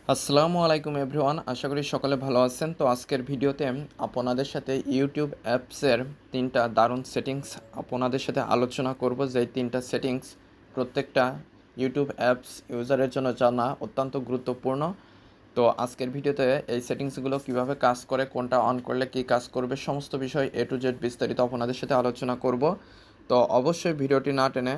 আসসালামু আলাইকুম এভরিওয়ান, আশা করি সকলে ভালো আছেন। তো আজকের ভিডিওতে আপনাদের সাথে ইউটিউব অ্যাপসের তিনটা দারুণ সেটিংস আপনাদের সাথে আলোচনা করব। যেই তিনটা সেটিংস প্রত্যেকটা ইউটিউব অ্যাপস ইউজারের জন্য জানা অত্যন্ত গুরুত্বপূর্ণ। তো আজকের ভিডিওতে এই সেটিংসগুলো কিভাবে কাজ করে, কোনটা অন করলে কী কাজ করবে, সমস্ত বিষয় এ টু জেড বিস্তারিত আপনাদের সাথে আলোচনা করব। তো অবশ্যই ভিডিওটি না টেনে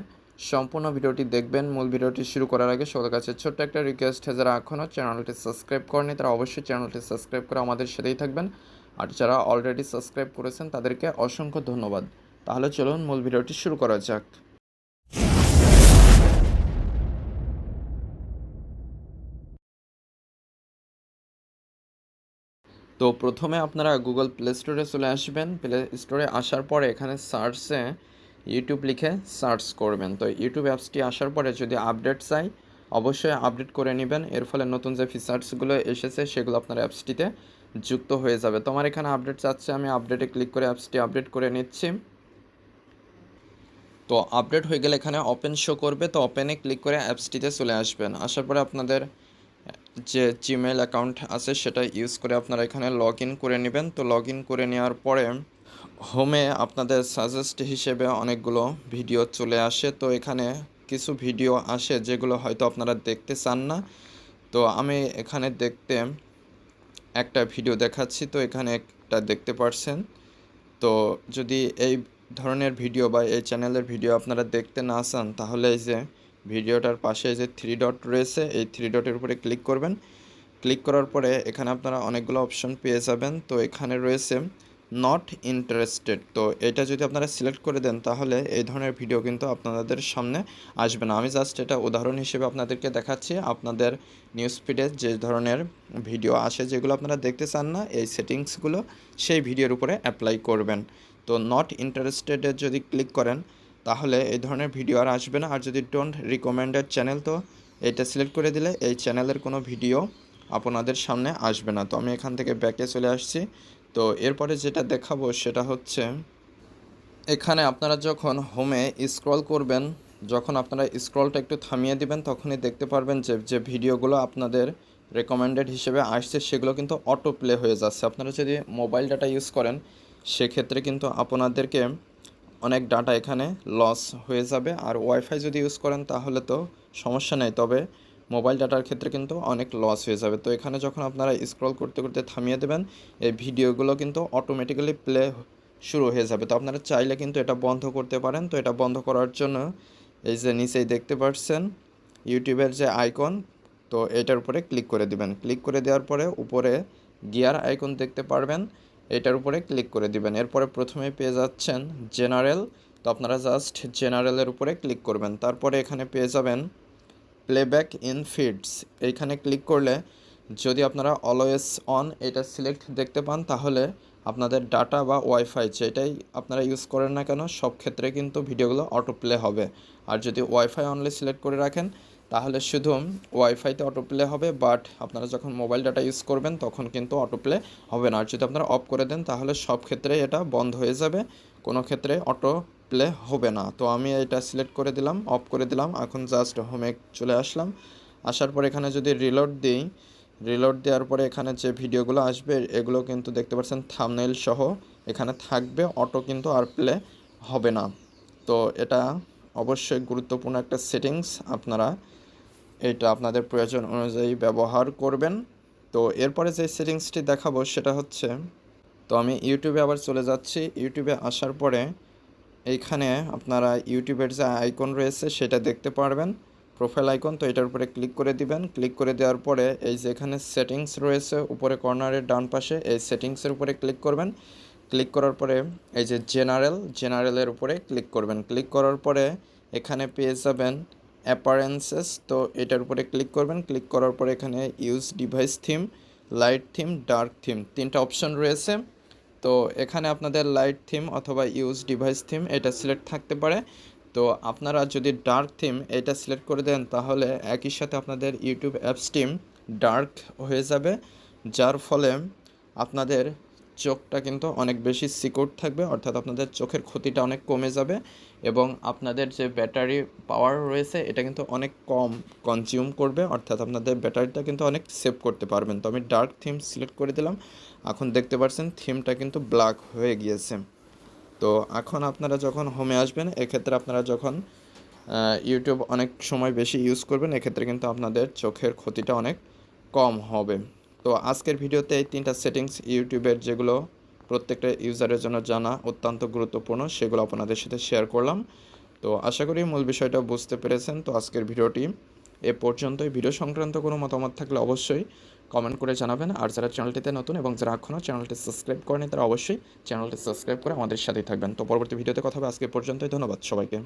সম্পূর্ণ ভিডিওটি দেখবেন। মূল ভিডিওটি শুরু করার আগে সবার কাছে ছোট্ট একটা রিকোয়েস্ট, যারা এখনও চ্যানেলটি সাবস্ক্রাইব করেনি তারা অবশ্যই চ্যানেলটি সাবস্ক্রাইব করে আমাদের সাথেই থাকবেন, আর যারা অলরেডি সাবস্ক্রাইব করেছেন তাদেরকে অসংখ্য ধন্যবাদ। তাহলে চলুন মূল ভিডিওটি শুরু করা যাক। তো প্রথমে আপনারা গুগল প্লে স্টোরে চলে আসবেন। প্লে স্টোরে আসার পরে এখানে সার্চে ইউটিউব লিখে সার্চ করবেন। তো ইউটিউব অ্যাপসটি আসার পরে যদি আপডেট চাই অবশ্যই আপডেট করে নেবেন, এর ফলে নতুন যে ফিচার্সগুলো এসেছে সেগুলো আপনার অ্যাপসটিতে যুক্ত হয়ে যাবে। তো আমার এখানে আপডেট চাচ্ছে, আমি আপডেটে ক্লিক করে অ্যাপসটি আপডেট করে নিচ্ছি। তো আপডেট হয়ে গেলে এখানে ওপেন শো করবে, তো ওপেনে ক্লিক করে অ্যাপসটিতে চলে আসবেন। আসার পরে আপনাদের যে জিমেল অ্যাকাউন্ট আছে সেটা ইউজ করে আপনারা এখানে লগ ইন করে নেবেন। তো লগ ইন করে নেওয়ার পরে হোমে আপনাদের সাজেস্ট হিসেবে অনেকগুলো ভিডিও চলে আসে। তো এখানে কিছু ভিডিও আসে যেগুলো হয়তো আপনারা দেখতে চান না। তো আমি এখানে দেখতে একটা ভিডিও দেখাচ্ছি। তো এখানে একটা দেখতে পারছেন। তো যদি এই ধরনের ভিডিও বা এই চ্যানেলের ভিডিও আপনারা দেখতে না চান তাহলে এই যে ভিডিওটার পাশে যে থ্রি ডট রয়েছে এই থ্রি ডটের উপরে ক্লিক করবেন। ক্লিক করার পরে এখানে আপনারা অনেকগুলো অপশন পেয়ে যাবেন। তো এখানে রয়েছে নট ইন্টারেস্টেড। তো এটা যদি আপনারা সিলেক্ট করে দেন তাহলে এই ধরনের ভিডিও কিন্তু আপনাদের সামনে আসবে না। আমি জাস্ট এটা উদাহরণ হিসেবে আপনাদেরকে দেখাচ্ছি। আপনাদের নিউজ ফিডে যে ধরনের ভিডিও আসে যেগুলো আপনারা দেখতে চান না, এই সেটিংসগুলো সেই ভিডিওর উপরে অ্যাপ্লাই করবেন। তো নট ইন্টারেস্টেডে যদি ক্লিক করেন তাহলে এই ধরনের ভিডিও আর আসবে না। আর যদি ডোন্ট রিকমেন্ডেড চ্যানেল, তো এটা সিলেক্ট করে দিলে এই চ্যানেলের কোনো ভিডিও আপনাদের সামনে আসবে না। তো আমি এখান থেকে ব্যাকে চলে আসছি। তো এরপরে যেটা দেখাবো সেটা হচ্ছে এখানে আপনারা যখন হোমে স্ক্রল করবেন, যখন আপনারা স্ক্রলটা একটু থামিয়ে দিবেন তখনই দেখতে পারবেন যে যে ভিডিওগুলো আপনাদের রেকমেন্ডেড হিসেবে আসছে সেগুলো কিন্তু অটো প্লে হয়ে যাচ্ছে। আপনারা যদি মোবাইল ডাটা ইউজ করেন সেক্ষেত্রে কিন্তু আপনাদেরকে অনেক ডাটা এখানে লস হয়ে যাবে। আর ওয়াইফাই যদি ইউজ করেন তাহলে তো সমস্যা নেই, তবে মোবাইল ডাটার ক্ষেত্রে কিন্তু অনেক লস হয়ে যাবে। তো এখানে যখন আপনারা স্ক্রল করতে করতে থামিয়ে দেবেন এই ভিডিওগুলো কিন্তু অটোমেটিক্যালি প্লে শুরু হয়ে যাবে। তো আপনারা চাইলে কিন্তু এটা বন্ধ করতে পারেন। তো এটা বন্ধ করার জন্য এই যে নিচেই দেখতে পাচ্ছেন ইউটিউবের যে আইকন, তো এটার উপরে ক্লিক করে দিবেন। ক্লিক করে দেওয়ার পরে উপরে গিয়ার আইকন দেখতে পারবেন, এটার উপরে ক্লিক করে দিবেন। এরপরে প্রথমে পেয়ে যাচ্ছেন জেনারেল। তো আপনারা জাস্ট জেনারেলের উপরে ক্লিক করবেন। তারপরে এখানে পেয়ে যাবেন প্লেব্যাক ইন ফিডস, এইখানে ক্লিক করলে যদি আপনারা অলওয়েজ অন এটা সিলেক্ট দেখতে পান তাহলে আপনাদের ডাটা বা ওয়াইফাই যেটাই আপনারা ইউজ করেন না কেন সব ক্ষেত্রে কিন্তু ভিডিওগুলো অটো প্লে হবে। আর যদি ওয়াইফাই অনলি সিলেক্ট করে রাখেন তাহলে শুধু ওয়াইফাইতে অটো প্লে হবে, বাট আপনারা যখন মোবাইল ডাটা ইউজ করবেন তখন কিন্তু অটো প্লে হবে না। আর যদি আপনারা অফ করে দেন তাহলে সব ক্ষেত্রেই এটা বন্ধ হয়ে যাবে, কোনো ক্ষেত্রে অটো প্লে হবে না। তো আমি এটা সিলেক্ট করে দিলাম, অফ করে দিলাম। এখন জাস্ট হোমে চলে আসলাম। আসার পর এখানে যদি রিলোড দিই, রিলোড দেওয়ার পরে এখানে যে ভিডিওগুলো আসবে এগুলো কিন্তু দেখতে পাচ্ছেন থাম্বনেইল সহ এখানে থাকবে, অটো কিন্তু আর প্লে হবে না। তো এটা অবশ্যই গুরুত্বপূর্ণ একটা সেটিংস, আপনারা এটা আপনাদের প্রয়োজন অনুযায়ী ব্যবহার করবেন। তো এরপরে যে সেটিংসটি দেখাবো সেটা হচ্ছে, তো আমি ইউটিউবে আবার চলে যাচ্ছি। ইউটিউবে আসার পরে এইখানে আপনারা ইউটিউবের যে আইকন রয়েছে সেটা দেখতে পারবেন, প্রোফাইল আইকন। তো এটার উপরে ক্লিক করে দিবেন। ক্লিক করে দেওয়ার পরে এই যে এখানে সেটিংস রয়েছে উপরে কর্নারের ডান পাশে, এই সেটিংসের উপরে ক্লিক করবেন। ক্লিক করার পরে এই যে জেনারেলের উপরে ক্লিক করবেন। ক্লিক করার পরে এখানে পেয়ে যাবেন অ্যাপারেন্সেস, তো এটার উপরে ক্লিক করবেন। ক্লিক করার পরে এখানে use device theme, light theme, dark theme, তিনটা অপশন রয়েছে। তো এখানে আপনাদের লাইট থিম অথবা ইউজ ডিভাইস থিম এটা সিলেক্ট থাকতে পারে। তো আপনারা যদি ডার্ক থিম এটা সিলেক্ট করে দেন তাহলে একই সাথে আপনাদের ইউটিউব অ্যাপস টিম ডার্ক হয়ে যাবে, যার ফলে আপনাদের চোখটা কিন্তু অনেক বেশি সিকিউর থাকবে, অর্থাৎ আপনাদের চোখের ক্ষতিটা অনেক কমে যাবে এবং আপনাদের যে ব্যাটারি পাওয়ার রয়েছে এটা কিন্তু অনেক কম কনজিউম করবে, অর্থাৎ আপনাদের ব্যাটারিটা কিন্তু অনেক সেভ করতে পারবেন। তো আমি ডার্ক থিম সিলেক্ট করে দিলাম। এখন দেখতে পাচ্ছেন থিমটা কিন্তু ব্ল্যাক হয়ে গিয়েছে। তো এখন আপনারা যখন হোমে আসবেন, এক্ষেত্রে আপনারা যখন ইউটিউব অনেক সময় বেশি ইউজ করবেন, এক্ষেত্রে কিন্তু আপনাদের চোখের ক্ষতিটা অনেক কম হবে। তো আজকের ভিডিওতে এই 3টা সেটিংস ইউটিউবের, যেগুলো প্রত্যেকটা ইউজারের জন্য জানা অত্যন্ত গুরুত্বপূর্ণ, সেগুলো আপনাদের সাথে শেয়ার করলাম। তো আশা করি মূল বিষয়টা বুঝতে পেরেছেন। তো আজকের ভিডিওটি এ পর্যন্তই। ভিডিও সংক্রান্ত কোনো মতামত থাকলে অবশ্যই কমেন্ট করে জানাবেন। আর যারা চ্যানেলটিতে নতুন এবং যারা এখনও চ্যানেলটি সাবস্ক্রাইব করেনি, তারা অবশ্যই চ্যানেলটি সাবস্ক্রাইব করে আমাদের সাথেই থাকবেন। তো পরবর্তী ভিডিওতে কথা হবে। আজকে পর্যন্তই। ধন্যবাদ সবাইকে।